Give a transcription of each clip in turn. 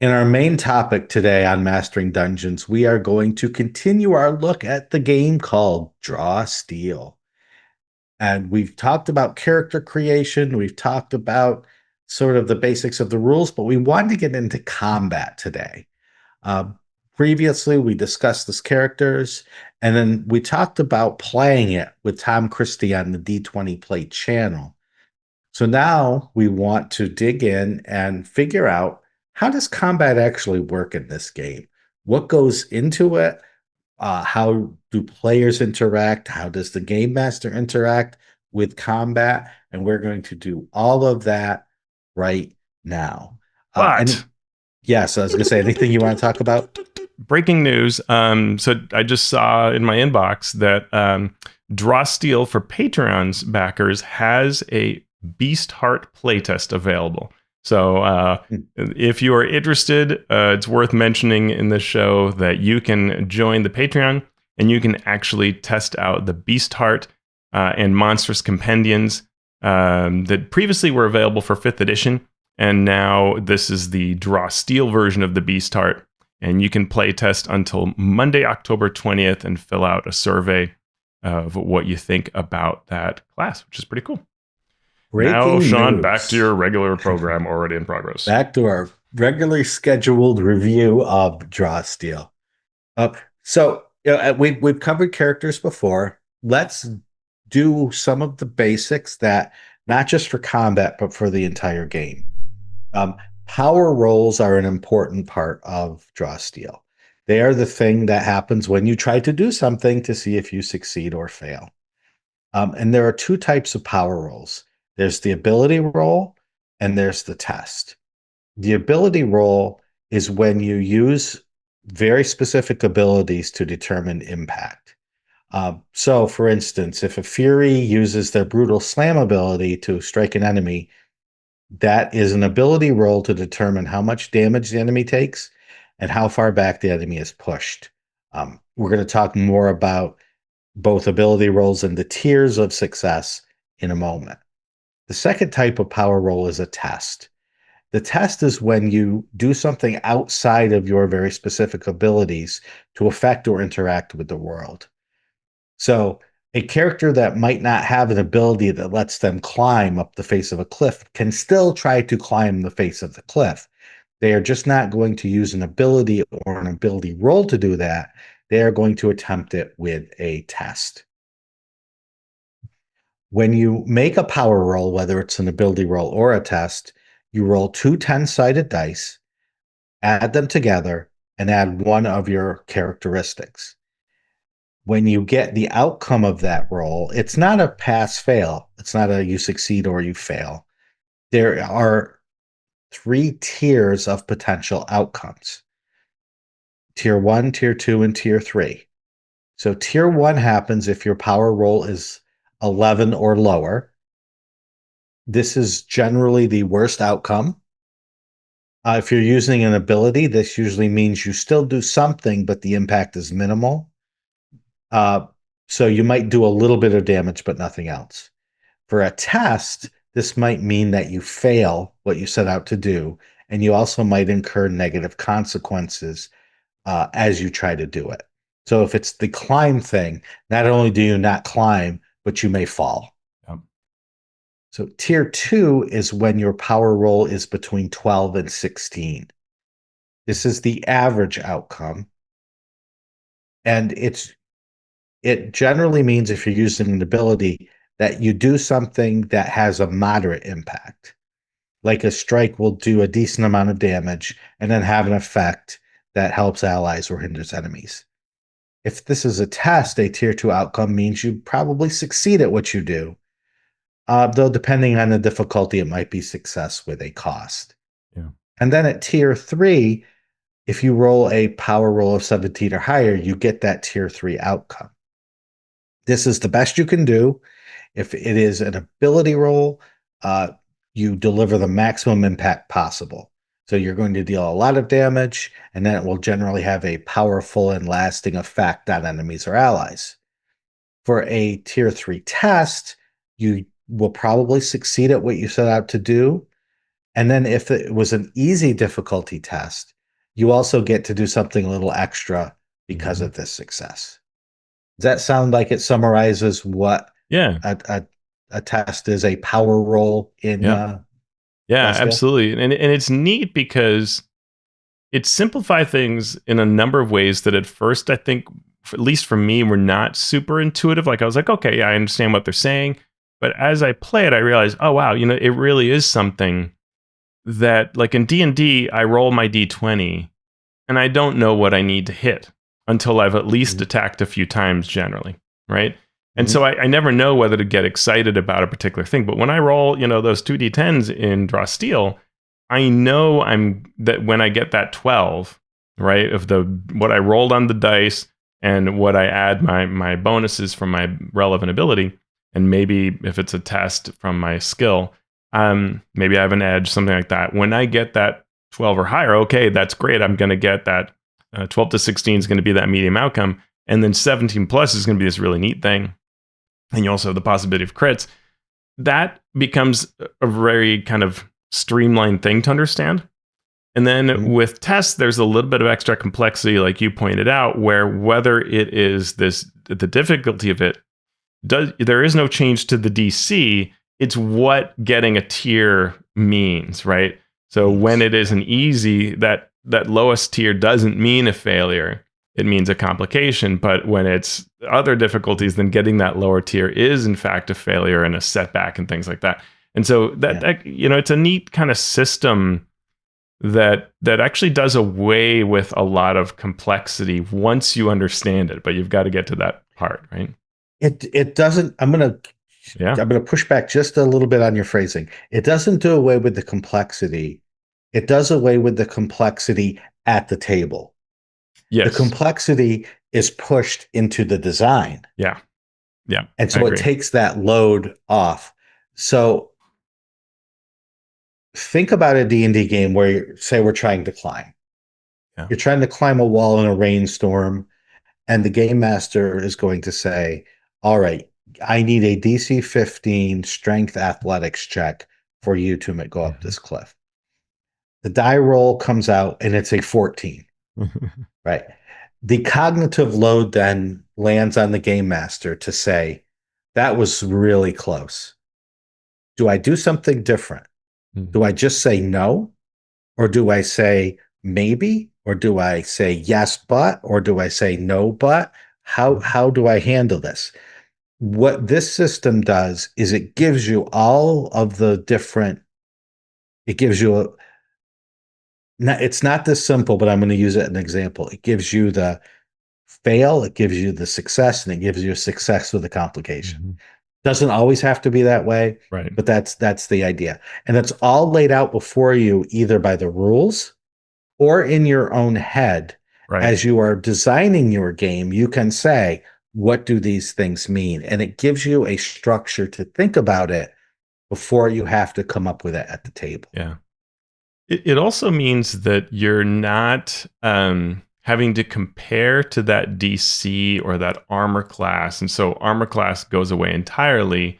In our main topic today on Mastering Dungeons, we are going to continue our look at the game called Draw Steel. And we've talked about character creation, we've talked about sort of the basics of the rules, but we wanted to get into combat today. Uh, Previously, we discussed the characters, and then we talked about playing it with Tom Christie on the D20 Play channel. So now we want to dig in and figure out, how does combat actually work in this game? What goes into it? How do players interact? How does the game master interact with combat? And we're going to do all of that right now. But And yes, I was going to say, anything you want to talk about? breaking news. So I just saw in my inbox that Draw Steel for Patreon's backers has a Beastheart playtest available. So if you are interested, it's worth mentioning in this show that you can join the Patreon and you can actually test out the Beastheart and Monstrous Compendiums that previously were available for 5th edition. And now this is the Draw Steel version of the Beastheart. And you can play test until Monday, October 20th, and fill out a survey of what you think about that class, which is pretty cool. Now, Breaking Shawn, back to news. your regular program already in progress. Back to our regularly scheduled review of Draw Steel. We've covered characters before. Let's do some of the basics that, not just for combat, but for the entire game. Um, Power rolls are an important part of Draw Steel. They are the thing that happens when you try to do something to see if you succeed or fail. And there are two types of power rolls. There's the ability roll and there's the test. The ability roll is when you use very specific abilities to determine impact. So, for instance, if a Fury uses their Brutal Slam ability to strike an enemy, that is an ability roll to determine how much damage the enemy takes and how far back the enemy is pushed. We're going to talk more about both ability rolls and the tiers of success in a moment. The second type of power roll is a test. The test is when you do something outside of your very specific abilities to affect or interact with the world. So, a character that might not have an ability that lets them climb up the face of a cliff can still try to climb the face of the cliff. They are just not going to use an ability or an ability roll to do that. They are going to attempt it with a test. When you make a power roll, whether it's an ability roll or a test, you roll two 10-sided dice, add them together, and add one of your characteristics. When you get the outcome of that roll, it's not a pass fail. It's not a you succeed or you fail. There are three tiers of potential outcomes: tier one, tier two, and tier three. So, tier one happens if your power roll is 11 or lower. This is generally the worst outcome. If you're using an ability, this usually means you still do something, but the impact is minimal. Uh, so you might do a little bit of damage, but nothing else. For a test, this might mean that you fail what you set out to do, and you also might incur negative consequences as you try to do it. So if it's the climb thing, not only do you not climb, but you may fall. Yep. So tier two is when your power roll is between 12 and 16. This is the average outcome. And it generally means, if you're using an ability, that you do something that has a moderate impact. Like a strike will do a decent amount of damage and then have an effect that helps allies or hinders enemies. If this is a test, a tier two outcome means you probably succeed at what you do. Though depending on the difficulty, it might be success with a cost. Yeah. And then at tier three, if you roll a power roll of 17 or higher, you get that tier three outcome. This is the best you can do. If it is an ability roll, you deliver the maximum impact possible. So you're going to deal a lot of damage, and then it will generally have a powerful and lasting effect on enemies or allies. For a tier three test, you will probably succeed at what you set out to do. And then if it was an easy difficulty test, you also get to do something a little extra because Mhm. of this success. Does that sound like it summarizes what Yeah. a test is, a power roll in Yeah. Yeah, Draw Steel? absolutely. And it's neat because it simplified things in a number of ways that at first I think, at least for me, were not super intuitive. Like I was like, okay, yeah, I understand what they're saying. But as I play it, I realized, oh wow, it really is something that, like in D&D, I roll my D20 and I don't know what I need to hit until I've at least Mhm. attacked a few times generally, right? And Mhm. so I never know whether to get excited about a particular thing. But when I roll, those 2d10s in Draw Steel, I know that when I get that 12, right, of the what I rolled on the dice and what I add my bonuses from my relevant ability, and maybe if it's a test from my skill, maybe I have an edge, something like that. When I get that 12 or higher, okay, that's great. I'm going to get that 12 to 16 is going to be that medium outcome. And then 17 plus is going to be this really neat thing. And you also have the possibility of crits. That becomes a very kind of streamlined thing to understand. And then Mhm. with tests, there's a little bit of extra complexity, like you pointed out, where whether it is the difficulty of it, there is no change to the DC. It's what getting a tier means, right? So when Means. it is Yeah. an easy, that lowest tier doesn't mean a failure. It means a complication. But when it's other difficulties, then getting that lower tier is in fact a failure and a setback and things like that. And so Yeah. it's a neat kind of system that actually does away with a lot of complexity once you understand it. But you've got to get to that part, right? It doesn't. Yeah. I'm gonna push back just a little bit on your phrasing. It doesn't do away with the complexity. It does away with the complexity at the table. The Yes. complexity is pushed into the design. Yeah. Yeah. And I so it agree. takes that load off. So think about a D&D game where say we're trying to climb. Yeah. You're trying to climb a wall in a rainstorm, and the game master is going to say, all right, I need a DC 15 strength athletics check for you to go up Mhm. this cliff. The die roll comes out and it's a 14, right? The cognitive load then lands on the game master to say, that was really close. Do I do something different? Do I Mhm. just say no? Or do I say maybe? Or do I say yes, but? Or do I say no, but? How do I handle this? What this system does is it gives you all of the different, it gives you a, it's not this simple, but I'm going to use it as an example. It gives you the fail, it gives you the success, and it gives you a success with a complication. Mhm. Doesn't always have to be that way, Right. but that's the idea. And it's all laid out before you either by the rules or in your own head. Right. As you are designing your game, you can say, what do these things mean? And it gives you a structure to think about it before you have to come up with it at the table. Yeah. It also means that you're not having to compare to that DC or that armor class. And so armor class goes away entirely.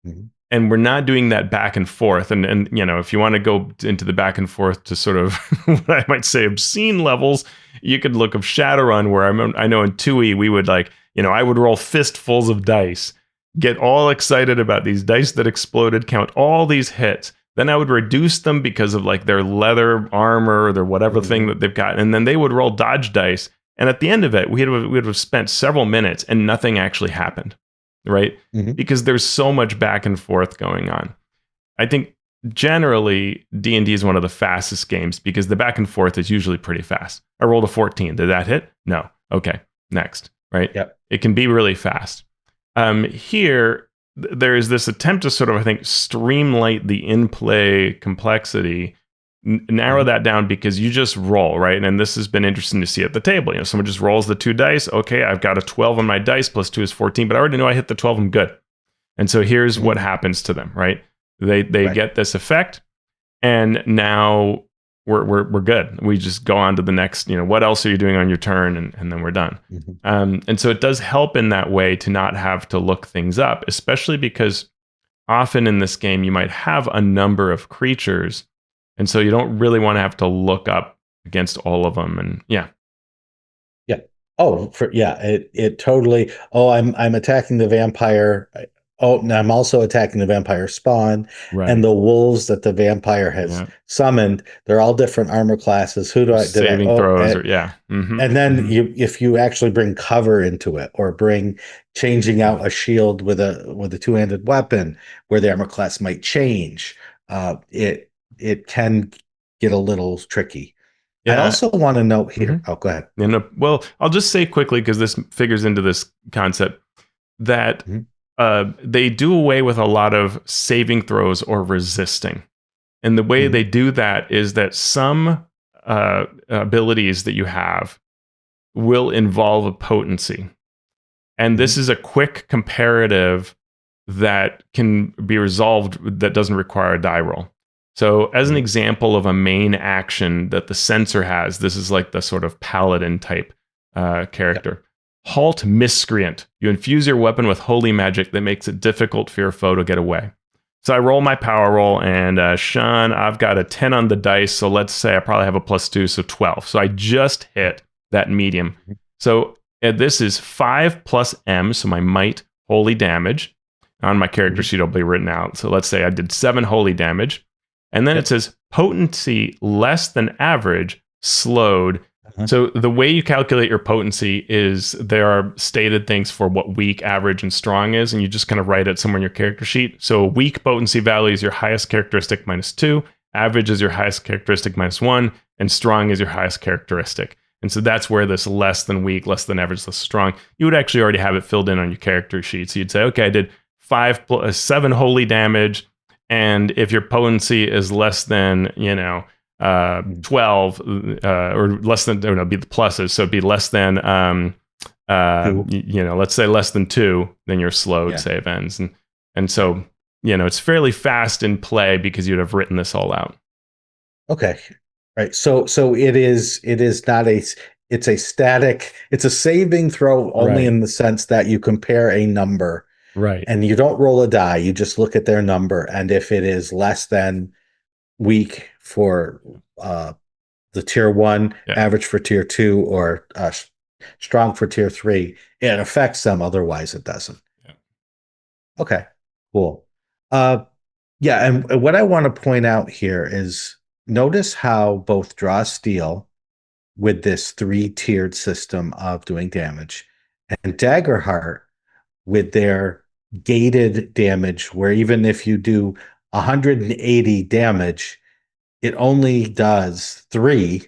Mhm. And we're not doing that back and forth. And if you want to go into the back and forth to sort of what I might say obscene levels, you could look up Shadowrun, where I know in 2E we would I would roll fistfuls of dice, get all excited about these dice that exploded, count all these hits. Then I would reduce them because of like their leather armor or their whatever thing Mhm. that they've got, and then they would roll dodge dice. And at the end of it, we'd have spent several minutes and nothing actually happened, right? Mhm. Because there's so much back and forth going on. I think generally D&D is one of the fastest games because the back and forth is usually pretty fast. I rolled a 14. Did that hit? No. Okay. Next. Right? Yep. It can be really fast. Here, there is this attempt to sort of, I think, streamline the in-play complexity, narrow Mhm. that down because you just roll, right? And this has been interesting to see at the table. Someone just rolls the two dice. Okay, I've got a 12 on my dice, plus 2 is 14, but I already know I hit the 12. I'm good. And so here's what Mhm. happens to them, right? They Right. get this effect, and now we're good. We just go on to the next. What else are you doing on your turn, and then we're done. Mhm. And so it does help in that way to not have to look things up, especially because often in this game you might have a number of creatures, and so you don't really want to have to look up against all of them. And yeah, Yeah. Oh, yeah, it totally. Oh, I'm attacking the vampire. Oh, and I'm also attacking the vampire spawn and right, the wolves that the vampire has yeah, summoned. They're all different armor classes. Who do I did I? saving Oh, throws, or yeah, and then if you actually bring cover into it or bring changing yeah, out a shield with a two-handed weapon where the armor class might change, it can get a little tricky. I yeah. also want to note hmm here. Oh, go ahead. And well, I'll just say quickly because this figures into this concept that Mhm, they do away with a lot of saving throws or resisting. And the way they mhm, do that is that some abilities that you have will involve a potency. And this mhm, is a quick comparative that can be resolved that doesn't require a die roll. So, as an mhm, example of a main action that the sensor has, this is like the sort of paladin type yeah, character. Halt Miscreant. You infuse your weapon with holy magic that makes it difficult for your foe to get away. So I roll my power roll, and Shawn, I've got a 10 on the dice. So let's say I probably have a +2, so 12. So I just hit that medium. mhm, So this is 5 plus M, so my might holy damage. On my character mhm, sheet, it'll be written out. So let's say I did 7 holy damage. And then it yep, says potency less than average, slowed. uh-huh, So the way you calculate your potency is there are stated things for what weak, average, and strong is, and you just kind of write it somewhere in your character sheet. So weak potency value is your highest characteristic -2, average is your highest characteristic -1, and strong is your highest characteristic. And so that's where this less than weak, less than average, less strong, you would actually already have it filled in on your character sheet. So you'd say, okay, I did 7 holy damage, and if your potency is less than, mhm, 12, or less than, or no, be the pluses, so it'd be less than, two, let's say less than 2, then your slowed yeah, save ends. And yeah. so, it's fairly fast in play because you'd have written this all out. Okay, right. So it is not it's a static. It's a saving throw only Right. in the sense that you compare a number Right. and you don't roll a die. You just look at their number, and if it is less than weak for the tier one, Yeah. average for tier two, or strong for tier three, it affects them. Otherwise, it doesn't. Yeah. Okay, cool. Uh, yeah, and what I want to point out here is notice how both draw steel with this three-tiered system of doing damage and Daggerheart with their gated damage, where even if you do 180 damage, it only does 3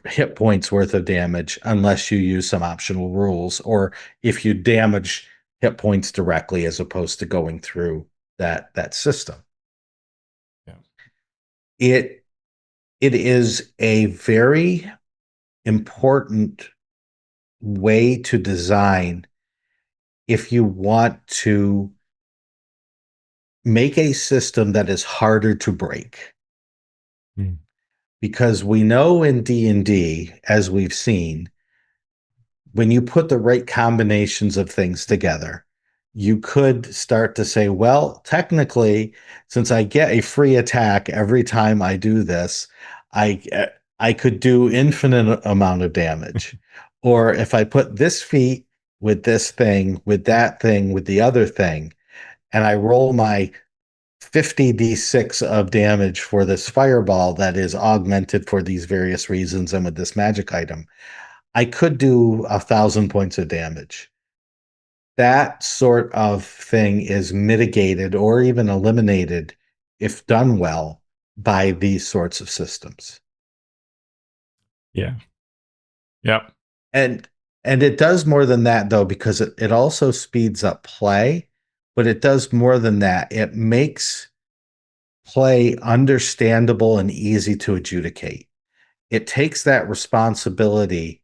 hit points worth of damage unless you use some optional rules or if you damage hit points directly as opposed to going through that system. Yeah. It it is a very important way to design if you want to make a system that is harder to break, Mm. because we know in D&D, as we've seen, when you put the right combinations of things together, you could start to say, well, technically, since I get a free attack every time I do this, I I could do infinite amount of damage. Or if I put this feat with this thing, with that thing, with the other thing, and I roll my 50d6 of damage for this fireball that is augmented for these various reasons and with this magic item, I could do 1,000 points of damage. That sort of thing is mitigated or even eliminated if done well by these sorts of systems. Yeah. Yep. And it does more than that though, because it also speeds up play, but it does more than that. It makes play understandable and easy to adjudicate. It takes that responsibility,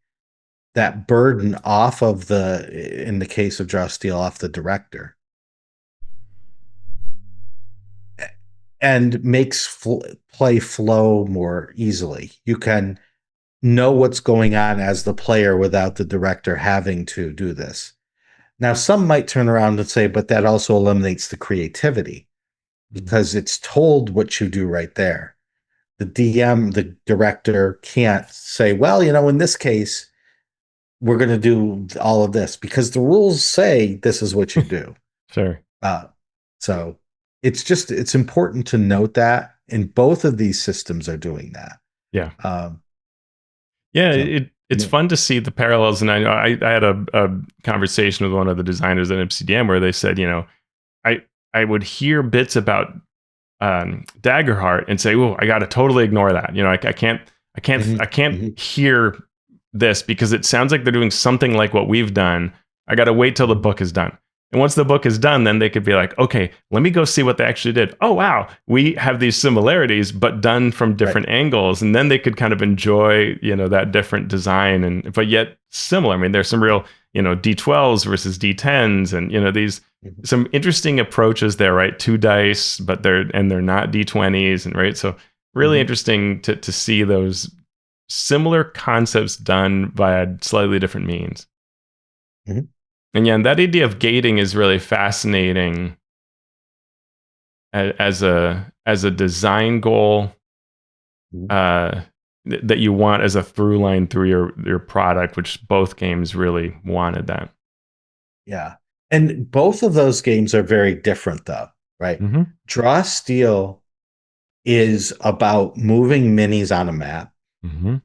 that burden off of in the case of Draw Steel, off the director, and makes play flow more easily. You can know what's going on as the player without the director having to do this. Now, some might turn around and say, but that also eliminates the creativity because it's told what you do right there. The DM, the director can't say, well, in this case, we're going to do all of this because the rules say this is what you do. Sure. Uh, so it's important to note that, and both of these systems are doing that. Yeah. Um, Yeah, so it's yeah. fun to see the parallels. And I know I had a conversation with one of the designers at MCDM where they said, I I would hear bits about Daggerheart and say, "Oh, I got to totally ignore that." I can't Mhm. hear this because it sounds like they're doing something like what we've done. I got to wait till the Mhm. book is done. And once the book is done, then they could be like, okay, let me go see what they actually did. Oh, wow, we have these similarities, but done from Right. different angles. And then they could kind of enjoy, that different design but yet similar. I mean, there's some real, D12s versus D10s and, these Mhm. some interesting approaches there, right? Two dice, but they're not D20s, and right. So really Mhm. interesting to see those similar concepts done via slightly different means. Mhm. And yeah, and that idea of gating is really fascinating as a design goal Mhm. uh, that you want as a through line through your product, which both games really wanted that. Yeah. And both of those games are very different, though, right? Mm-hmm. Draw Steel is about moving minis on a map Mm-hmm.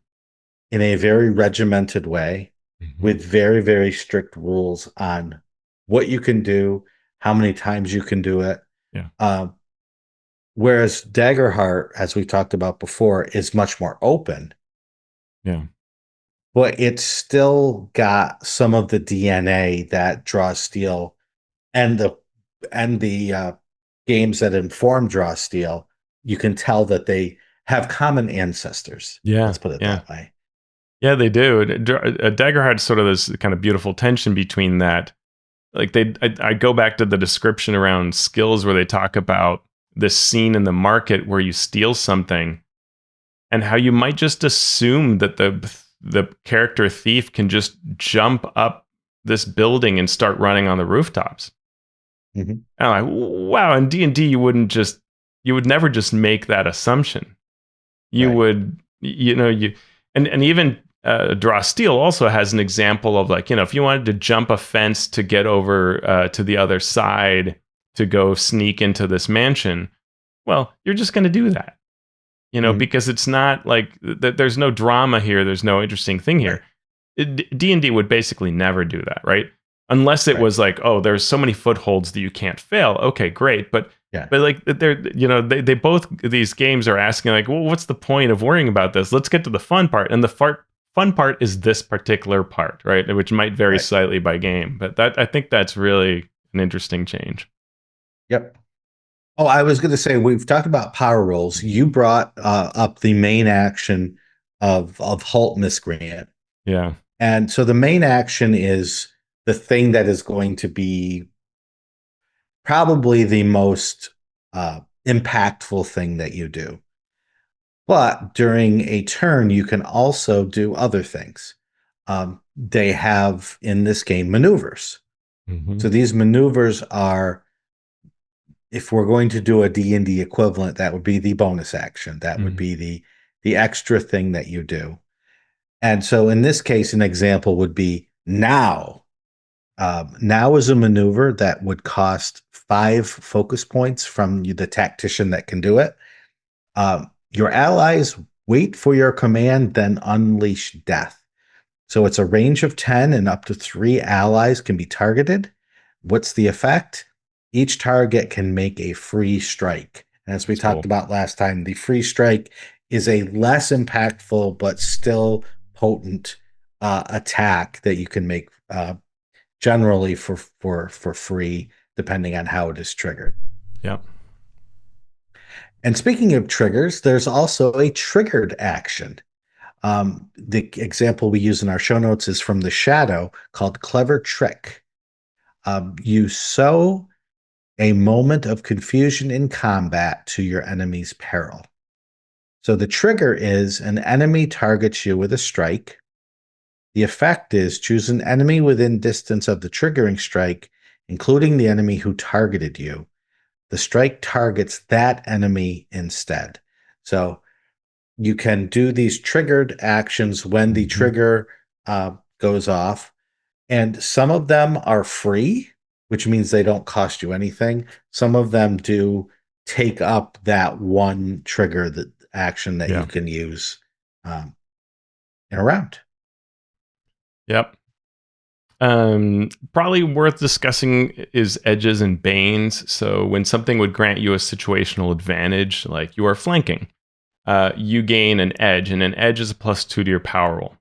in a very regimented way Mm-hmm. with very, very strict rules on what you can do, how many times you can do it. Yeah. Um, whereas Daggerheart, as we talked about before, is much more open, Yeah. but it's still got some of the DNA that Draw Steel and the games that inform Draw Steel. You can tell that they have common ancestors. Yeah. Let's put it Yeah. that way. Yeah, they do. Daggerheart's sort of this kind of beautiful tension between that. Like I go back to the description around skills where they talk about this scene in the market where you steal something and how you might just assume that the character thief can just jump up this building and start running on the rooftops. Mhm. And I'm like, wow, in D&D you would never just make that assumption. You Right. would and even Draw Steel also has an example of, like, if you wanted to jump a fence to get over to the other side to go sneak into this mansion, well, you're just going to do that, Mhm. because it's not like there's no drama here, there's no interesting thing here. Right. D&D would basically never do that, right? Unless it Right. was like, oh, there's so many footholds that you can't fail. Okay, great, Yeah. but like they both, these games are asking, like, well, what's the point of worrying about this? Let's get to the fun part, and the fun part is this particular part, right? Which might vary Right. slightly by game, but that I think that's really an interesting change. Yep. Oh, I was going to say we've talked about power rolls. You brought up the main action of Halt Miscreant, Yeah. and so the main action is the thing that is going to be probably the most impactful thing that you do. But during a turn, you can also do other things. They have in this game maneuvers. Hmm. So these maneuvers are, if we're going to do a D&D equivalent, that would be the bonus action. That would Hmm. be the extra thing that you do. And so in this case, an example would be now. Now is a maneuver that would cost 5 focus points from the tactician that can do it. Your allies wait for your command, then unleash death. So it's a range of 10 and up to 3 allies can be targeted. What's the effect? Each target can make a free strike. As we That's talked cool. about last time, the free strike is a less impactful but still potent attack that you can make generally for free, depending on how it is triggered. Yeah. And speaking of triggers, there's also a triggered action. The example we use in our show notes is from the Shadow called Clever Trick. You sow a moment of confusion in combat to your enemy's peril. So the trigger is an enemy targets you with a strike. The effect is choose an enemy within distance of the triggering strike, including the enemy who targeted you. The strike targets that enemy instead. So you can do these triggered actions when the trigger goes off, and some of them are free, which means they don't cost you anything. Some of them do take up that one trigger that action that you Yeah. can use in a round. Yep. Probably worth discussing is edges and banes. So when something would grant you a situational advantage, like you are flanking, you gain an edge, and an edge is a +2 to your power roll.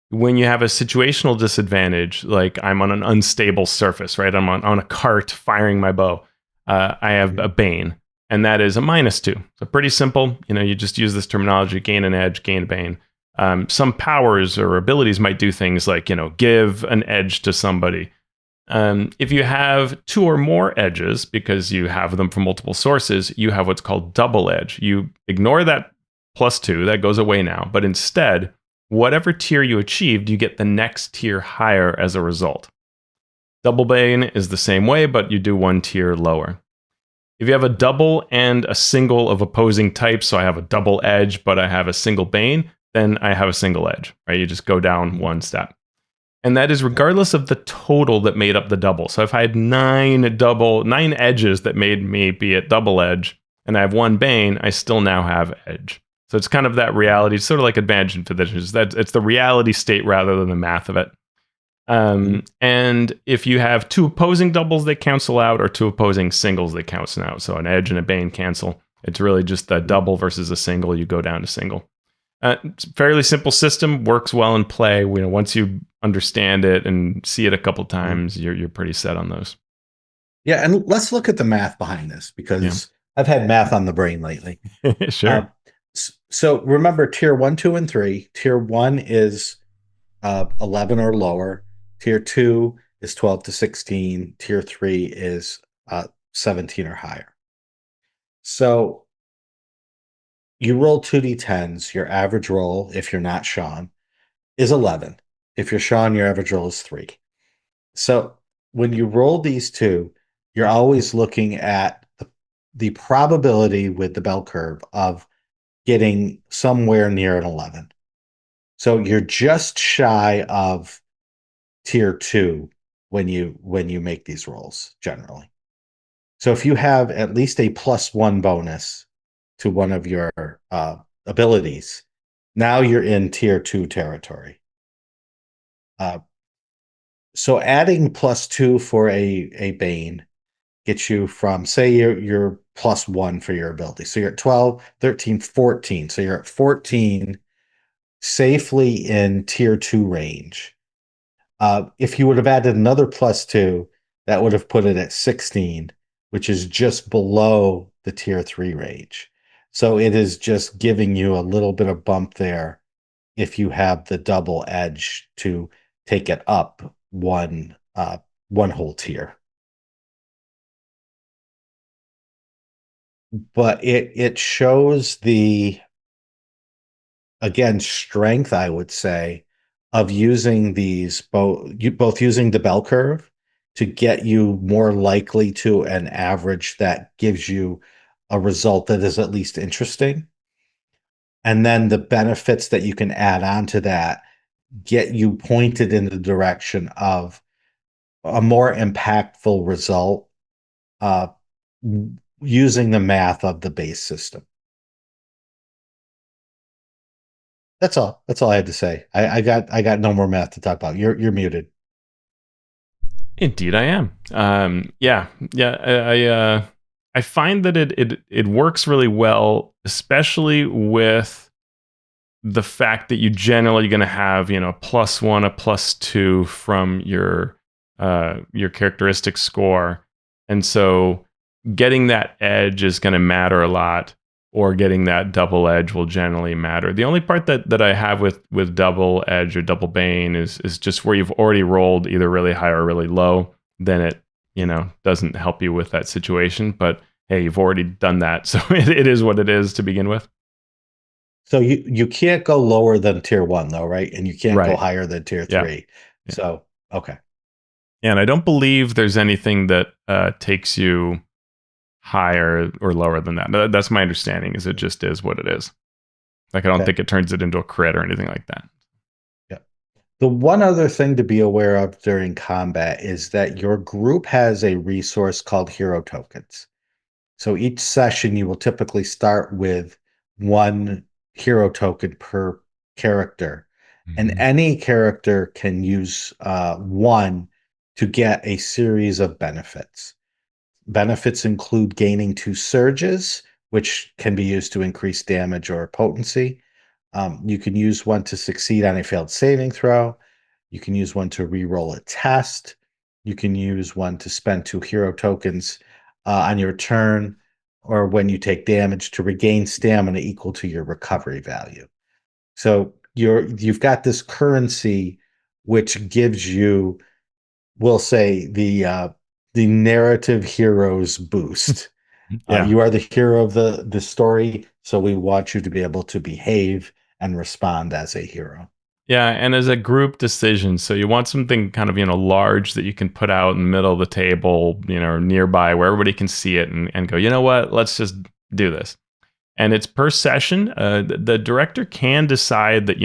When you have a situational disadvantage, like I'm on an unstable surface, right? I'm on a cart firing my bow. I have a bane, and that is a -2. So pretty simple. You just use this terminology: gain an edge, gain a bane. Some powers or abilities might do things like give an edge to somebody. If you have 2 or more edges because you have them from multiple sources, you have what's called double edge. You ignore that +2, that goes away now, but instead, whatever tier you achieved, you get the next tier higher as a result. Double bane is the same way, but you do one tier lower. If you have a double and a single of opposing types, so I have a double edge, but I have a single bane, then I have a single edge, right? You just go down one step. And that is regardless of the total that made up the double. So if I had 9 edges that made me be at double edge, and I have 1 bane, I still now have edge. So it's kind of that reality. It's sort of like advantage and disadvantage. It's the reality state rather than the math of it. And if you have 2 opposing doubles, they cancel out, or 2 opposing singles, they cancel out. So an edge and a bane cancel. It's really just a double versus a single. You go down to single. It's a fairly simple system, works well in play. Once you understand it and see it a couple times, you're pretty set on those. Yeah, and let's look at the math behind this, because I've had math on the brain lately. Sure. So remember tier 1, 2, and 3. Tier 1 is 11 or lower. Tier 2 is 12 to 16. Tier 3 is 17 or higher. So you roll 2d10s. Your average roll, if you're not Shawn, is 11. If you're Shawn, your average roll is 3. So when you roll these two, you're always looking at the probability with the bell curve of getting somewhere near an 11. So you're just shy of tier 2 when you make these rolls generally. So if you have at least a +1 bonus to one of your abilities, now you're in tier 2 territory. So adding +2 for a bane gets you from, say, you're +1 for your ability. So you're at 12, 13, 14. So you're at 14 safely in tier 2 range. If you would have added another +2, that would have put it at 16, which is just below the tier 3 range. So it is just giving you a little bit of bump there if you have the double edge to take it up one whole tier. But it shows the, again, strength, I would say, of using these both using the bell curve to get you more likely to an average that gives you a result that is at least interesting. And then the benefits that you can add on to that get you pointed in the direction of a more impactful result uh, using the math of the base system. That's all. That's all I had to say. I got no more math to talk about. You're muted. Indeed, I am. Yeah. I find that it works really well, especially with the fact that you generally going to have a +1, a +2 from your characteristic score, and so getting that edge is going to matter a lot, or getting that double edge will generally matter. The only part that I have with double edge or double bane is just where you've already rolled either really high or really low, then it doesn't help you with that situation. But hey, you've already done that, so it is what it is to begin with. So you can't go lower than tier 1 though, right? And you can't go Right. higher than tier Yeah. 3. Yeah. So, okay. And I don't believe there's anything that takes you higher or lower than that. That's my understanding. Is it just is what it is. Like I don't Okay. think it turns it into a crit or anything like that. Yeah. The one other thing to be aware of during combat is that your group has a resource called hero tokens. So each session you will typically start with one hero token per character. And Mhm. any character can use one to get a series of benefits. Benefits include gaining 2 surges, which can be used to increase damage or potency. You can use one to succeed on a failed saving throw. You can use one to reroll a test. You can use one to spend 2 hero tokens on your turn or when you take damage to regain stamina equal to your recovery value. So you've got this currency which gives you, we'll say, the narrative heroes boost. Yeah. You are the hero of the story, so we want you to be able to behave and respond as a hero. Yeah, and as a group decision, so you want something kind of, large that you can put out in the middle of the table, or nearby where everybody can see it and go, you know what, let's just do this. And it's per session. The director can decide that,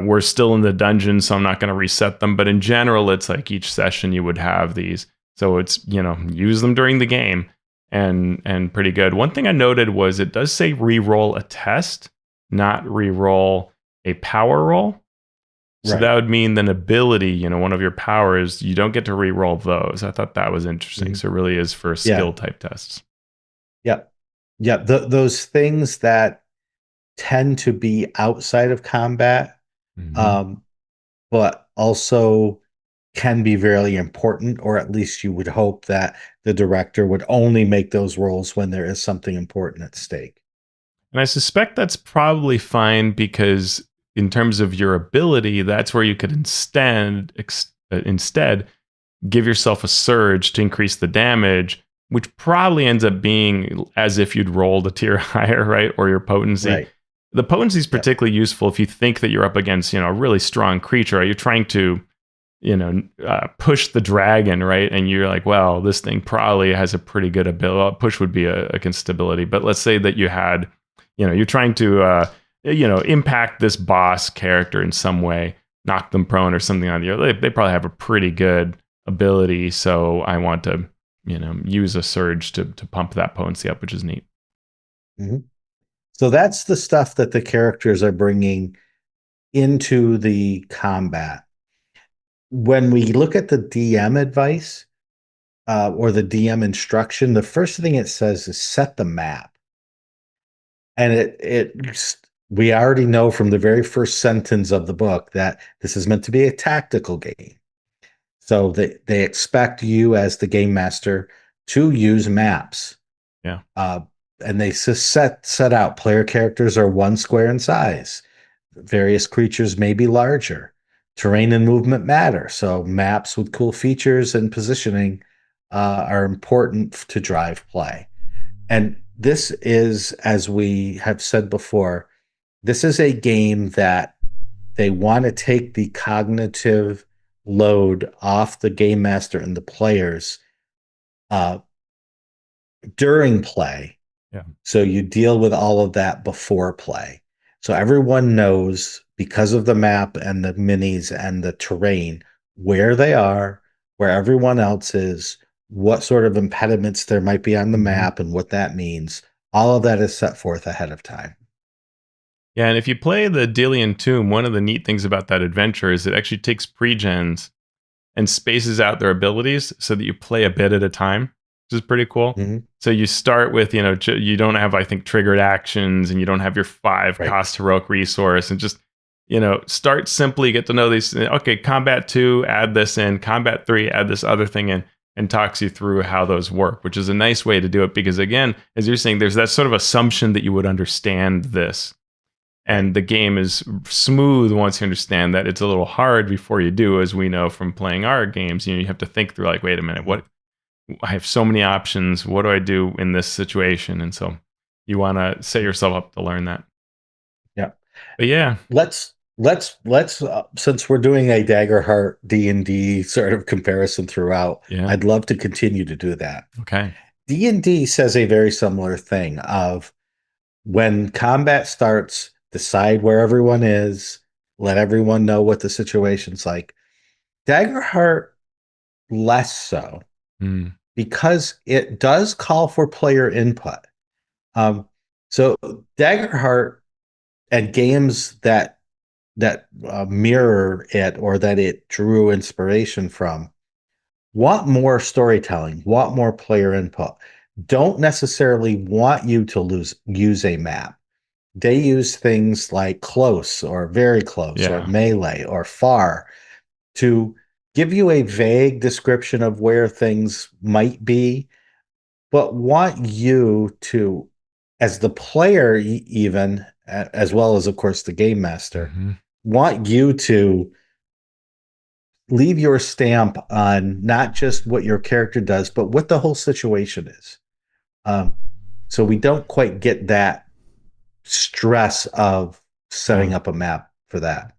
we're still in the dungeon, so I'm not going to reset them. But in general, it's like each session you would have these. So it's, use them during the game and pretty good. One thing I noted was it does say re-roll a test, not re-roll a power roll. So that Right. would mean an ability, one of your powers, you don't get to re-roll those. I thought that was interesting. Mhm. So it really is for Yeah. skill type tests. Yep. Yeah. Those things that tend to be outside of combat, Mm-hmm. um, but also can be very important, or at least you would hope that the director would only make those rolls when there is something important at stake. And I suspect that's probably fine because, in terms of your ability, that's where you could instead give yourself a surge to increase the damage, which probably ends up being as if you'd rolled a tier higher, right? Or your potency. Right. The potency is Yep. particularly useful if you think that you're up against, a really strong creature. Are you trying to push the dragon, right? And you're like, well, this thing probably has a pretty good ability. Well, push would be against stability, but let's say that you had, you're trying to, impact this boss character in some way, knock them prone or something on you. They probably have a pretty good ability, so I want to, use a surge to pump that potency up, which is neat. Mhm. So that's the stuff that the characters are bringing into the combat. When we look at the DM advice or the DM instruction, the first thing it says is set the map. And we already know from the very first sentence of the book that this is meant to be a tactical game. So they expect you as the game master to use maps. Yeah. Uh, and they set out player characters are 1 square in size. Various creatures may be larger. Terrain and movement matter. So maps with cool features and positioning are important to drive play. And this is, as we have said before, this is a game that they want to take the cognitive load off the game master and the players uh, during play. Yeah. So you deal with all of that before play. So everyone knows because of the map and the minis and the terrain where they are, where everyone else is, what sort of impediments there might be on the Mhm. map and what that means. All of that is set forth ahead of time. Yeah, and if you play the Delian Tomb, one of the neat things about that adventure is it actually takes pre-gens and spaces out their abilities so that you play a bit at a time, which is pretty cool. Mhm. So you start with, you don't have, I think, triggered actions and you don't have your 5 Right. cost heroic resource and just, start simply, get to know these. Okay, combat 2, add this in, combat 3, add this other thing in, and talks you through how those work, which is a nice way to do it because, again, as you're saying, there's that sort of assumption that you would understand this. Right. And the game is smooth once you understand that. It's a little hard before you do, as we know from playing our games. You have to think through, like, wait a minute, Mhm. what, I have so many options. What do I do in this situation? And so you want to set yourself up to learn that. But yeah, Let's since we're doing a Daggerheart D&D sort of comparison throughout, yeah, I'd love to continue to do that. okay, D&D says a very similar thing of when combat starts, decide where everyone is, let everyone know what the situation's like. Daggerheart less so mm, because it does call for player input. Um, so Daggerheart and games that mirror it or that it drew inspiration from want more storytelling, want more player input, don't necessarily want you to use a map. They use things like close or very close or yeah, melee or far to give you a vague description of where things might be, but want you to, as the player, even as well as, of course, the game master, hmm, want you to leave your stamp on not just what your character does, but what the whole situation is. Um, so we don't quite get that stress of setting yeah. up a map for that.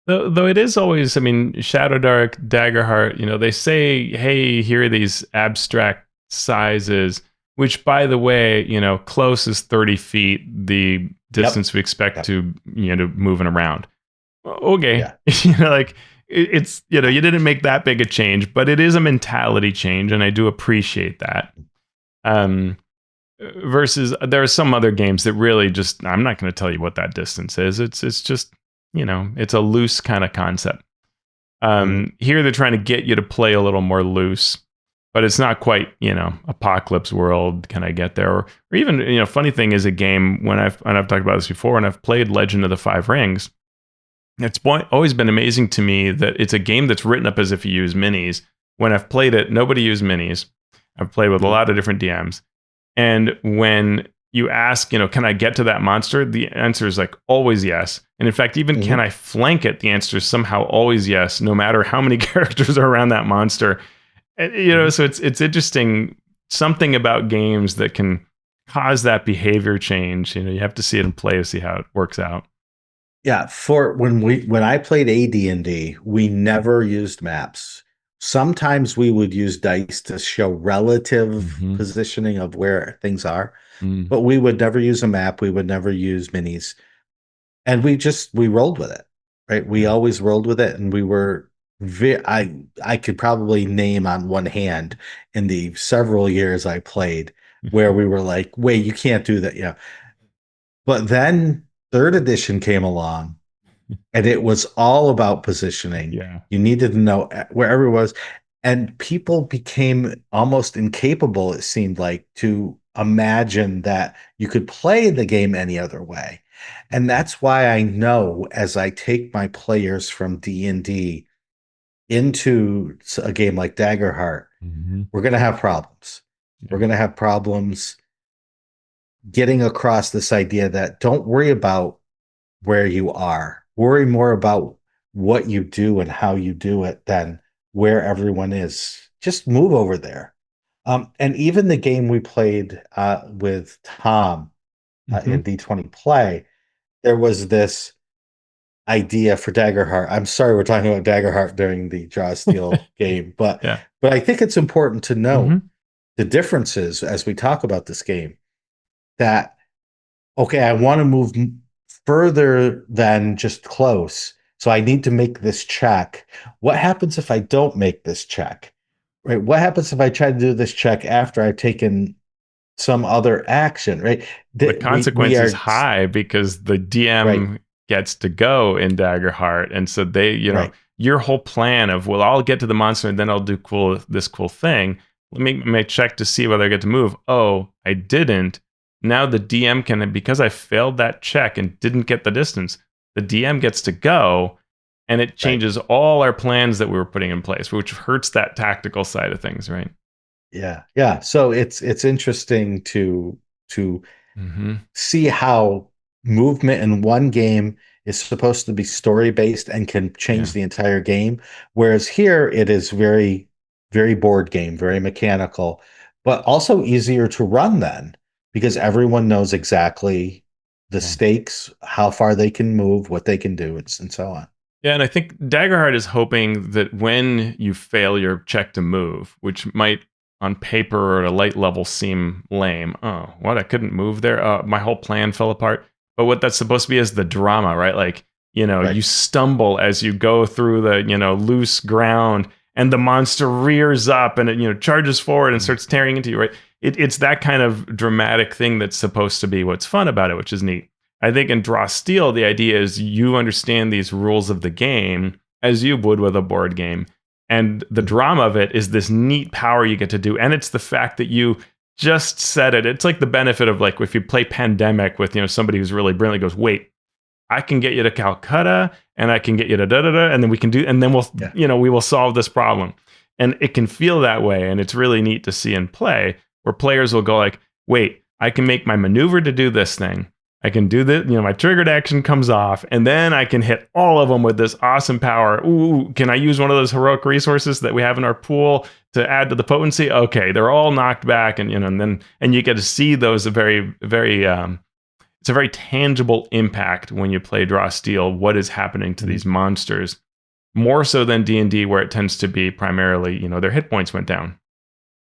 Though it is always, I mean, Shadow Dark, Daggerheart, they say, hey, here are these abstract sizes, which, by the way, close is 30 feet, the Yep. distance we expect Yep. to, to moving around. Okay. Yeah. Like, it's, you didn't make that big a change, but it is a mentality change, and I do appreciate that. Um, Versus there are some other games that really just, I'm not going to tell you what that distance is. It's just, it's a loose kind of concept. Mhm. Here they're trying to get you to play a little more loose, but it's not quite, apocalypse world. Can I get there? Or even, funny thing is a game and I've talked about this before, and I've played Legend of the Five Rings. Always been amazing to me that it's a game that's written up as if you use minis. When I've played it, nobody used minis. I've played with a Mhm. lot of different DMs. And when you ask, can I get to that monster? The answer is like always yes. And in fact, even can Mhm. I flank it? The answer is somehow always yes, no matter how many characters are around that monster. And, Mhm. so it's interesting, something about games that can cause that behavior change. You have to see it in play to see how it works out. Yeah, for when I played AD&D, we never used maps. Sometimes we would use dice to show relative Mm-hmm. positioning of where things are, Mm, but we would never use a map. We would never use minis. And we rolled with it, right? We yeah. always rolled with it, and we were I could probably name on one hand in the several years I played where we were like, wait, you can't do that. Yeah. But then third edition came along and it was all about positioning. Yeah. You needed to know where everyone was, and people became almost incapable, it seemed like, to imagine that you could play the game any other way. And that's why I know as I take my players from D&D into a game like Daggerheart, Mm-hmm. we're going to have problems. We're Yeah. going to have problems getting across this idea that don't worry about where you are. Worry more about what you do and how you do it than where everyone is. Just move over there. And even the game we played with Tom Mm-hmm. in D20 Play, there was this idea for Daggerheart. I'm sorry we're talking about Daggerheart during the Draw Steel game, but Yeah. I think it's important to Mm-hmm. note the differences as we talk about this game. That okay, I want to move further than just close. So I need to make this check. What happens if I don't make this check? Right? What happens if I try to do this check after I've taken some other action? Right? The We consequence is are high because the right, DM gets to go in Daggerheart, and so they, right, your whole plan of, well, I'll get to the monster and then I'll do this cool thing. Let me check to see whether I get to move. Oh, I didn't. Now the DM can, because I failed that check and didn't get the distance, the DM gets to go, and it right. changes all our plans that we were putting in place, which hurts that tactical side of things, right? Yeah, yeah. So it's interesting to Mm-hmm. see how movement in one game is supposed to be story based and can change Yeah. the entire game. Whereas here it is very, very board game, very mechanical, but also easier to run then because everyone knows exactly. the Yeah. stakes, how far they can move, what they can do, and so on. Yeah, and I think Daggerheart is hoping that when you fail your check to move, which might on paper or at a light level seem lame. Oh, what? I couldn't move there. My whole plan fell apart. But what that's supposed to be is the drama, right? Like, Right. you stumble as you go through the, loose ground and the monster rears up and it, charges forward and Mhm. starts tearing into you, right? It's that kind of dramatic thing that's supposed to be what's fun about it, which is neat. I think in Draw Steel, the idea is you understand these rules of the game as you would with a board game. And the Mhm. drama of it is this neat power you get to do. And it's the fact that you just said it. It's like the benefit of like if you play Pandemic with, somebody who's really brilliant goes, wait, I can get you to Calcutta and I can get you to da da da, and then we can do, and then we'll, Yeah. we will solve this problem. And it can feel that way. And it's really neat to see in play where players will go like, wait, I can make my maneuver to do this thing. I can do this, my triggered action comes off, and then I can hit all of them with this awesome power. Ooh, can I use one of those heroic resources that we have in our pool to add to the potency? Okay, they're all knocked back, and and you get to see those very, very it's a very tangible impact when you play Draw Steel, what is happening to Mhm. these monsters, more so than D&D where it tends to be primarily, their hit points went down.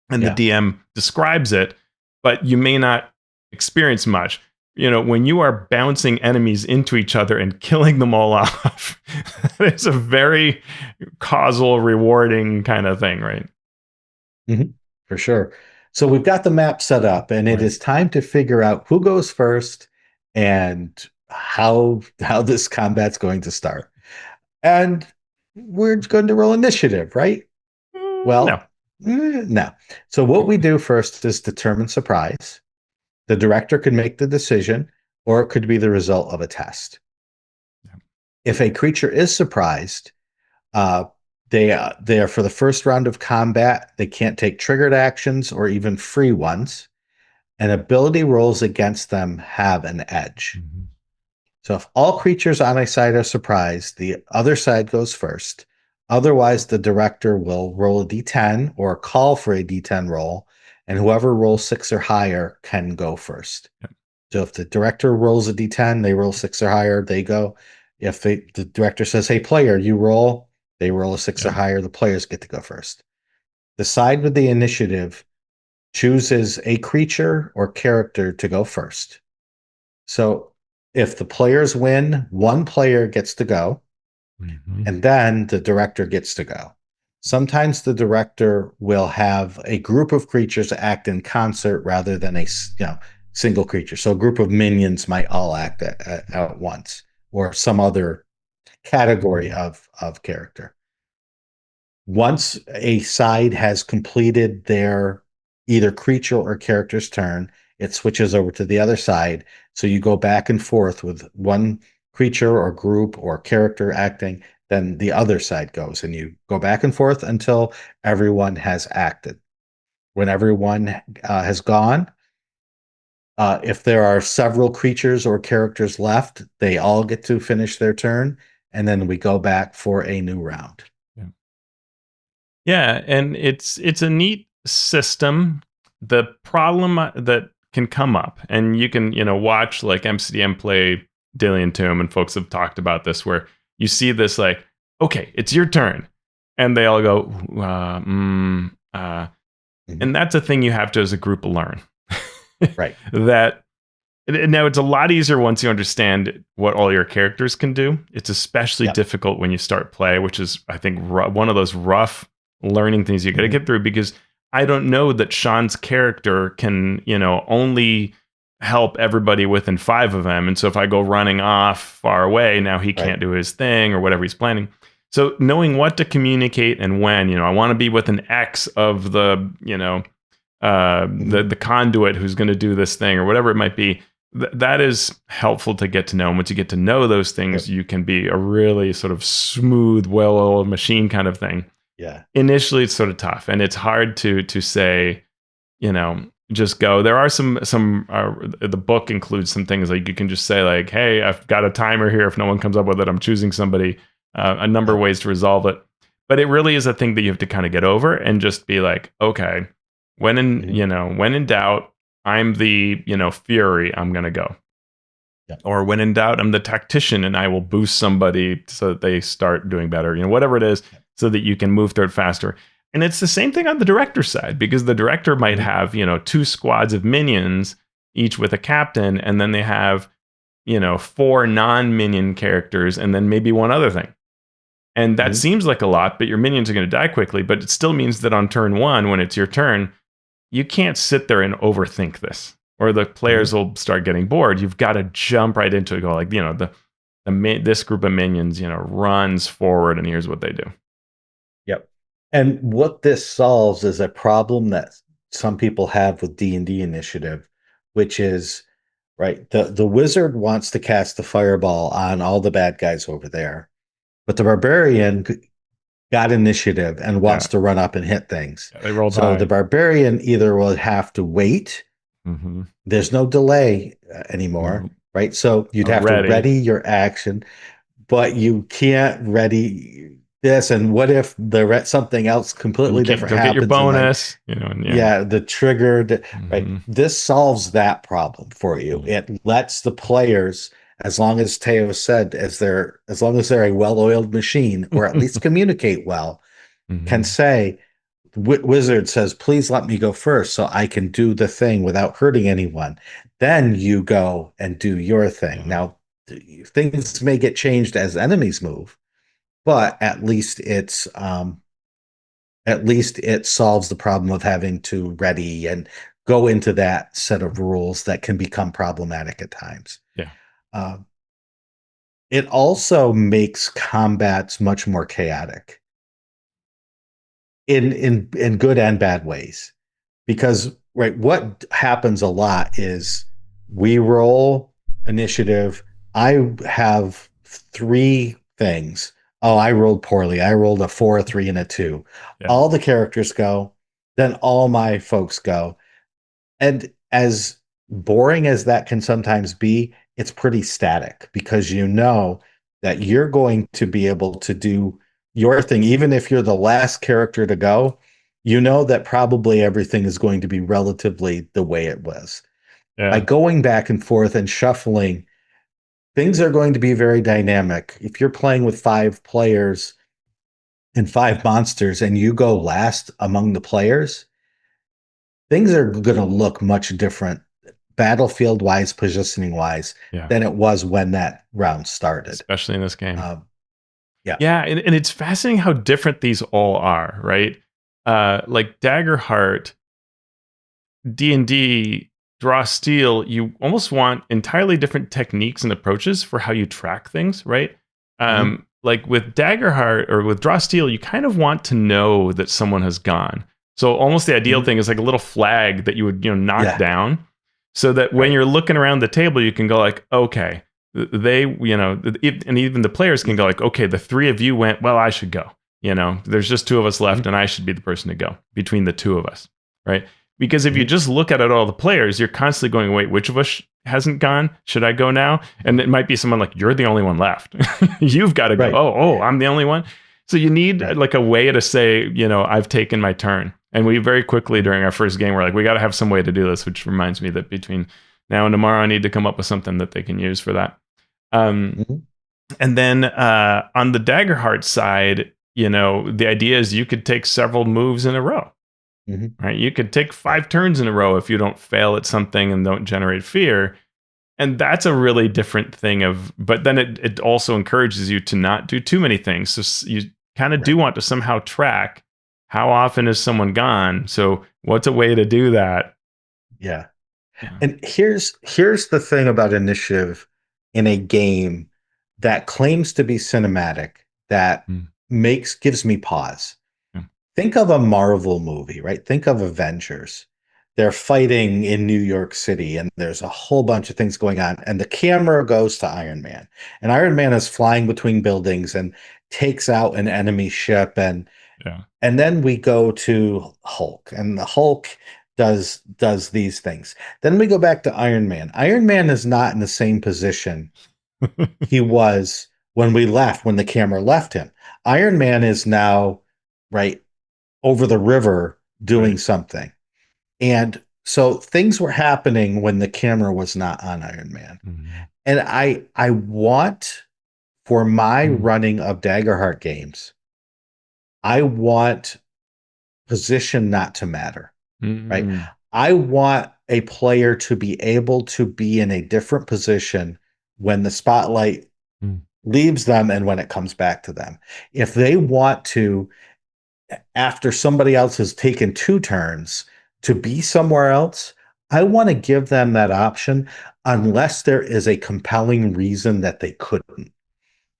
And the Yeah. DM describes it, but you may not experience much. When you are bouncing enemies into each other and killing them all off, it's a very causal, rewarding kind of thing, right? Mhm. For sure. So we've got the map set up, and it Right. is time to figure out who goes first and how this combat's going to start. And we're going to roll initiative, right? No. Well, no. So what we do first is determine surprise. The director can make the decision, or it could be the result of a test. If a creature is surprised, uh, they are for the first round of combat. They can't take triggered actions or even free ones, and ability rolls against them have an edge. Mhm. So if all creatures on a side are surprised, the other side goes first. Otherwise, the director will roll a d10 or call for a d10 roll, and whoever rolls six or higher can go first. So if the director rolls a d10, they roll six or higher, they go. If the director says, "Hey, player, you roll," they roll a six or Yeah. higher, the players get to go first. The side with the initiative chooses a creature or character to go first. So if the players win, one player gets to go, Mhm. and then the director gets to go. Sometimes the director will have a group of creatures act in concert rather than a single creature. So a group of minions might all act at once, or some other category of character. Once a side has completed their either creature or character's turn, it switches over to the other side. So you go back and forth with one creature or group or character acting, then the other side goes, and you go back and forth until everyone has acted. When everyone has gone, if there are several creatures or characters left, they all get to finish their turn, and then we go back for a new round. Yeah. Yeah, and it's a neat system. The problem that can come up, and you can watch like MCDM play Dalian Tomb, and folks have talked about this, where you see this like, okay, it's your turn, and they all go, Mhm. and that's a thing you have to as a group learn. Right. That now it's a lot easier once you understand what all your characters can do. It's especially Yep. difficult when you start play, which is I think one of those rough learning things you got to Mhm. get through, because I don't know that Sean's character can, only help everybody within five of them. And so if I go running off far away, now he Right. can't do his thing or whatever he's planning. So knowing what to communicate and when, I want to be with an X of the, Mhm. the conduit who's going to do this thing or whatever it might be. That is helpful to get to know. And once you get to know those things, Yep. you can be a really sort of smooth, well-oiled machine kind of thing. Yeah. Initially, it's sort of tough, and it's hard to say, just go. There are some. The book includes some things like you can just say like, "Hey, I've got a timer here. If no one comes up with it, I'm choosing somebody." A number of Yep. ways to resolve it, but it really is a thing that you have to kind of get over and just be like, okay, Mhm. when in doubt, I'm the fury. I'm gonna go. Yeah. Or when in doubt, I'm the tactician and I will boost somebody so that they start doing better. Whatever it is, so that you can move through it faster. And it's the same thing on the director side, because the director might Mhm. have, two squads of minions, each with a captain, and then they have, four non-minion characters, and then maybe one other thing. And that Mhm. seems like a lot, but your minions are going to die quickly. But it still means that on turn one, when it's your turn, you can't sit there and overthink this, or the players Mhm. will start getting bored. You've got to jump right into it. Go like, this group of minions, runs forward, and here's what they do. Yep. And what this solves is a problem that some people have with D&D initiative, which is right. The wizard wants to cast the fireball on all the bad guys over there, but the barbarian got initiative and Yeah, wants to run up and hit things. yeah, they rolled So the high. barbarian either will have to wait. Mm-hmm. There's no delay anymore, No, right? So you'd have to ready. ready your action, but you can't ready this. And what if something else And you completely can't different go get your happens? And like, bonus, and yeah. yeah, the triggered, right? Mm-hmm. This solves that problem for you. Mm-hmm. It lets the players, as long as Teo said, as long as they're a well-oiled machine, or at least communicate well, can Mm-hmm. say, Wizard says, please let me go first so I can do the thing without hurting anyone. Then you go and do your thing. Yeah. Now, things may get changed as enemies move, but at least it solves the problem of having to ready and go into that set of rules that can become problematic at times. Yeah. Um, it also makes combats much more chaotic in good and bad ways, because right, what happens a lot is we roll initiative. I have three things. Oh, I rolled poorly. I rolled a 4, a 3, and a 2. Yeah. All the characters go, then all my folks go. And as boring as that can sometimes be, it's pretty static, because you know that you're going to be able to do your thing. Even if you're the last character to go, you know that probably everything is going to be relatively the way it was. By Yeah. going back and forth and shuffling, things are going to be very dynamic. If you're playing with 5 players and 5 monsters and you go last among the players, things are going to look much different, battlefield wise, positioning wise, Yeah. than it was when that round started. Especially in this game. Um, yeah. Yeah, and it's fascinating how different these all are, right? Like Daggerheart, D&D, Draw Steel, you almost want entirely different techniques and approaches for how you track things, right? Mhm. Like with Daggerheart or with Draw Steel, you kind of want to know that someone has gone. So almost the ideal Mhm. thing is like a little flag that you would, knock Yeah. down, so that when Right. you're looking around the table, you can go like, okay, they, and even the players can go like, okay, the three of you went, well, I should go. There's just two of us left, Mhm. and I should be the person to go between the two of us, right? Because if you Mhm. just look at it, all the players, you're constantly going, wait, which of us hasn't gone? Should I go now? And it might be someone like, you're the only one left. You've got to go. Right. I'm the only one. So you need Right. like a way to say, I've taken my turn. And we very quickly Mhm. during our first game, we're like, we got to have some way to do this, which reminds me that between now and tomorrow, I need to come up with something that they can use for that. Mhm. And then on the Daggerheart side, the idea is you could take several moves in a row, Mhm. right? You could take Right. 5 turns in a row if you don't fail at something and don't generate fear. And that's a really different thing but then it also encourages you to not do too many things. So you kind of do Right. want to somehow track how often is someone gone. So what's a way to do that? Yeah. Yeah. And here's the thing about initiative in a game that claims to be cinematic, that Mm, gives me pause. yeah, Think of a Marvel movie, right? Think of Avengers. They're fighting in New York City, and there's a whole bunch of things going on. And the camera goes to Iron Man, and Iron Man is flying between buildings and takes out an enemy ship, yeah. and then we go to Hulk, and the Hulk does these things. Then we go back to Iron Man. Iron Man is not in the same position he was when we left, when the camera left him. Iron Man is now right over the river doing Right. something. And so things were happening when the camera was not on Iron Man. Mhm. And I want for my Mm. running of Daggerheart games, I want position not to matter, right? Mm. I want a player to be able to be in a different position when the spotlight Mm. leaves them and when it comes back to them. If they want to, after somebody else has taken two turns, to be somewhere else, I want to give them that option unless there is a compelling reason that they couldn't,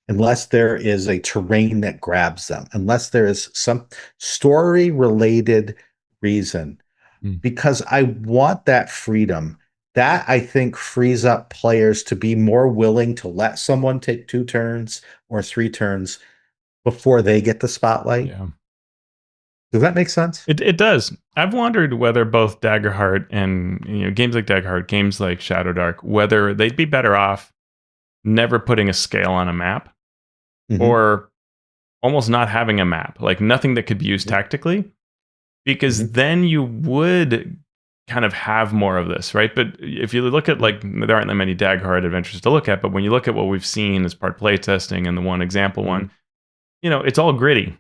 unless there is a terrain that grabs them, unless there is some story related reason, Mm. because I want that freedom. That I think frees up players to be more willing to let someone take two turns or three turns before they get the spotlight. Yeah. Does that make sense? It does. I've wondered whether both Daggerheart and games like Daggerheart, games like Shadow Dark, whether they'd be better off never putting a scale on a map Mm-hmm. or almost not having a map, like nothing that could be used Mm-hmm. tactically, because Mm-hmm. then you would kind of have more of this, right? But if you look at like there aren't that many Daggerheart adventures to look at, but when you look at what we've seen as part playtesting and the one example Mm-hmm. one, it's all gritty.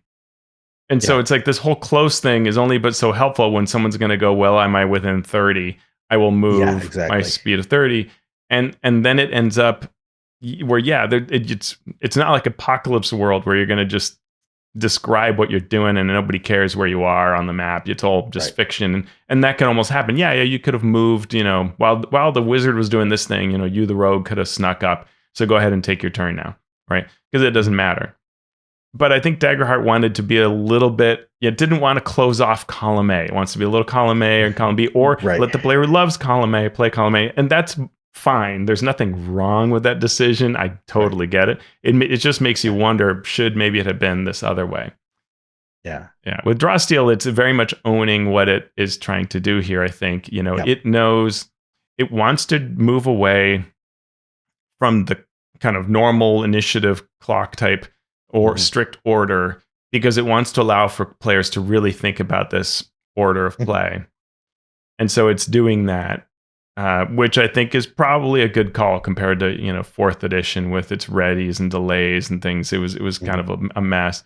And so Yeah. it's like this whole close thing is only but so helpful when someone's going to go, well, am I within 30? I will Yeah, move my exactly. speed of 30. And then it ends up where, yeah, it's not like Apocalypse World where you're going to just describe what you're doing and nobody cares where you are on the map. It's all just Right. fiction. And that can almost happen. Yeah, yeah, you could have moved, while the wizard was doing this thing, you, the rogue, could have snuck up. So go ahead and take your turn now, right? Because it doesn't Mhm. matter. But I think Daggerheart wanted to be a little bit. It didn't want to close off column A. It wants to be a little column A and column B, or Right. let the player who loves column A play column A, and that's fine. There's nothing wrong with that decision. I Right. totally get it. It just makes you Yeah. wonder: should maybe it have been this other way? Yeah. Yeah, with Draw Steel, it's very much owning what it is trying to do here. I think Yep. it knows it wants to move away from the kind of normal initiative clock type or Mm-hmm. strict order because it wants to allow for players to really think about this order of Mm-hmm. play. And so it's doing that, which I think is probably a good call compared to fourth edition with its readies and delays and things. It was kind Mm-hmm. of a mess,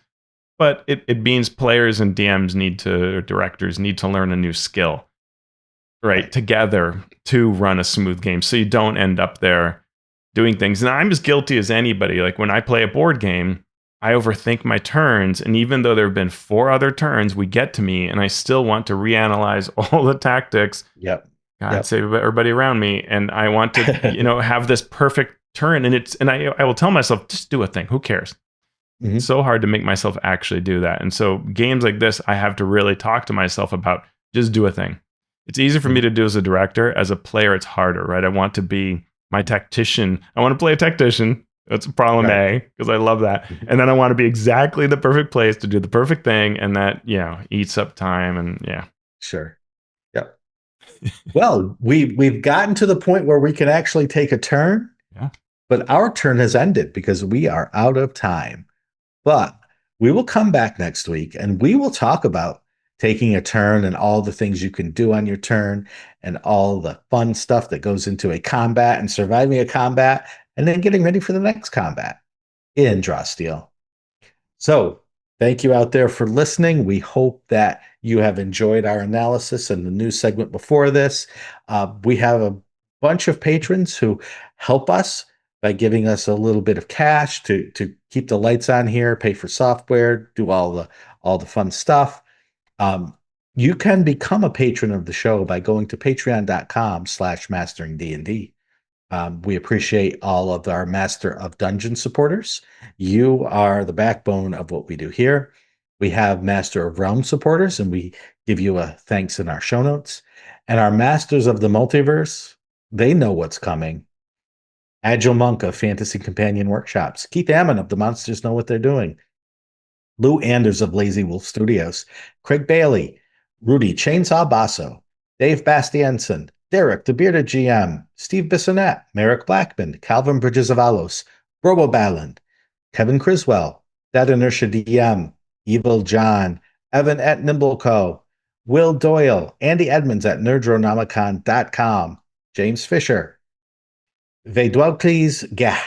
but it means players and DMs or directors need to learn a new skill, right, Right. together to run a smooth game, so you don't end up there doing things. And I'm as guilty as anybody. Like when I play a board game, I overthink my turns. And even though there have been four other turns, we get to me, and I still want to reanalyze all the tactics. Yep. God Yep. save everybody around me. And I want to, have this perfect turn. And I will tell myself, just do a thing. Who cares? It's Hmm. so hard to make myself actually do that. And so games like this, I have to really talk to myself about just do a thing. It's easy for me Hmm. to do as a director. As a player, it's harder, right? I want to be my tactician. I want to play a tactician. That's problem Right. A, because I love that. Mhm. And then I want to be exactly the perfect place to do the perfect thing. And that, eats up time. And yeah. Sure. Yep. Well, we've gotten to the point where we can actually take a turn, Yeah. but our turn has ended because we are out of time. But we will come back next week and we will talk about taking a turn and all the things you can do on your turn and all the fun stuff that goes into a combat and surviving a combat and then getting ready for the next combat in Draw Steel. So, thank you out there for listening. We hope that you have enjoyed our analysis and the news segment before this. We have a bunch of patrons who help us by giving us a little bit of cash to keep the lights on here, pay for software, do all the fun stuff. Um, you can become a patron of the show by going to patreon.com/mastering D&D. We appreciate all of our Master of Dungeon supporters. You are the backbone of what we do here. We have Master of Realm supporters, and we give you a thanks in our show notes. And our Masters of the Multiverse, they know what's coming. Agile Monk of Fantasy Companion Workshops, Keith Ammon of The Monsters Know What They're Doing, Lou Anders of Lazy Wolf Studios, Craig Bailey, Rudy Chainsaw Basso, Dave Bastianson, Derek the Bearded GM, Steve Bissonette, Merrick Blackman, Calvin Bridges of Alos, Robo Balland, Kevin Criswell, That Inertia DM, Evil John, Evan at Nimbleco, Will Doyle, Andy Edmonds at nerdronomicon.com, James Fisher, Vedwalkes Gah.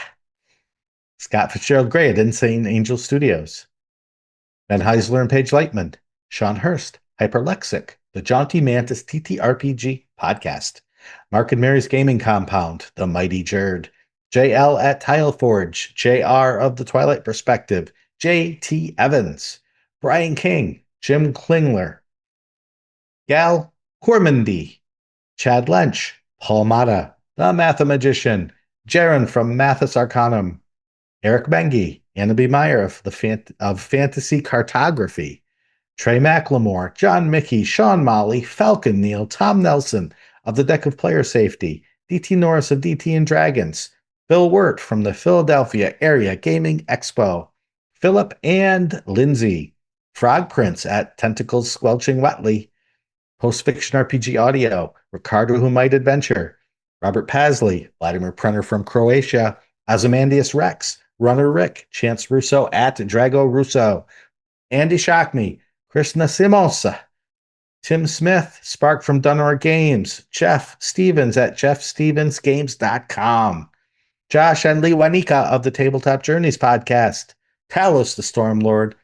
Scott Fitzgerald Gray at Insane Angel Studios. Ben Heisler and Paige Lightman. Sean Hurst. Hyperlexic. The Jaunty Mantis TTRPG podcast. Mark and Mary's Gaming Compound. The Mighty Jerd. JL at Tileforge. JR of the Twilight Perspective. JT Evans. Brian King. Jim Klingler. Gal Cormandy. Chad Lench. Paul Mata. The Mathemagician. Jaron from Mathis Arcanum. Eric Bengi, Anna B. Meyer of Fantasy Cartography, Trey McLemore, John Mickey, Sean Molly, Falcon Neal, Tom Nelson of the Deck of Player Safety, DT Norris of DT and Dragons, Bill Wirt from the Philadelphia Area Gaming Expo, Philip and Lindsay, Frog Prince at Tentacles Squelching Wetly, Post Fiction RPG Audio, Ricardo Who Might Adventure, Robert Pasley, Vladimir Prenner from Croatia, Ozymandias Rex, Runner Rick, Chance Russo at Drago Russo, Andy Shockme, Krishna Simosa, Tim Smith, Spark from Dunner Games, Jeff Stevens at jeffstevensgames.com, Josh and Lee Wanika of the Tabletop Journeys podcast, Talos the Stormlord,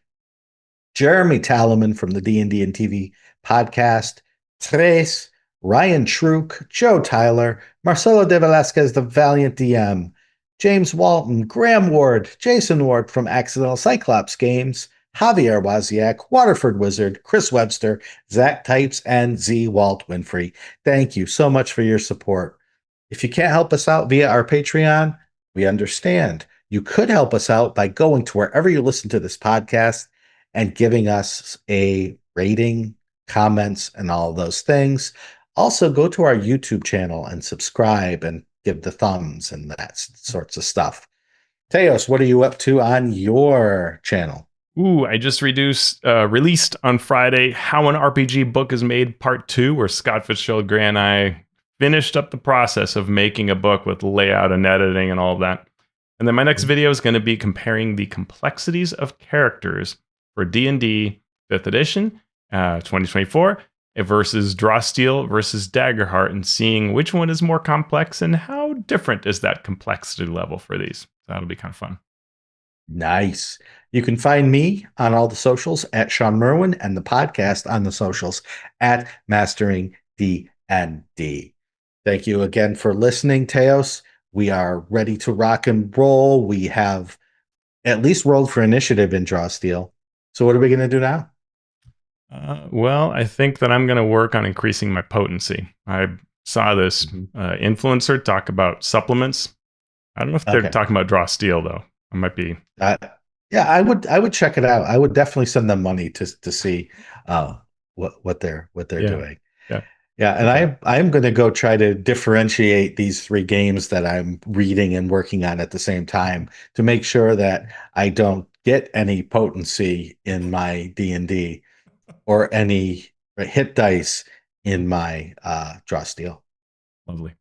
Jeremy Talaman from the D&D and TV podcast, Trace, Ryan Truk, Joe Tyler, Marcelo de Velasquez, the Valiant DM, James Walton, Graham Ward, Jason Ward from Accidental Cyclops Games, Javier Waziak, Waterford Wizard, Chris Webster, Zach Types, and Z. Walt Winfrey. Thank you so much for your support. If you can't help us out via our Patreon, we understand. You could help us out by going to wherever you listen to this podcast and giving us a rating, comments, and all of those things. Also, go to our YouTube channel and subscribe and give the thumbs and that sorts of stuff. Teos, what are you up to on your channel? Ooh, I just released on Friday How an RPG Book is Made Part 2, where Scott Fitzgerald Gray and I finished up the process of making a book with layout and editing and all of that. And then my next video is going to be comparing the complexities of characters for D&D 5th edition, 2024, versus Drawsteel versus Daggerheart, and seeing which one is more complex and how different is that complexity level for these. So that'll be kind of fun. Nice. You can find me on all the socials at Sean Merwin and the podcast on the socials at Mastering D&D. Thank you again for listening, Teos. We are ready to rock and roll. We have at least rolled for initiative in Drawsteel. So what are we going to do now? Well, I think that I'm going to work on increasing my potency. I saw this influencer talk about supplements. I don't know if they're talking about Drawsteel though. I might be. Yeah, I would check it out. I would definitely send them money to see what they're doing. Yeah, and I'm going to go try to differentiate these three games that I'm reading and working on at the same time to make sure that I don't get any potency in my D&D or any hit dice in my Drawsteel. Lovely.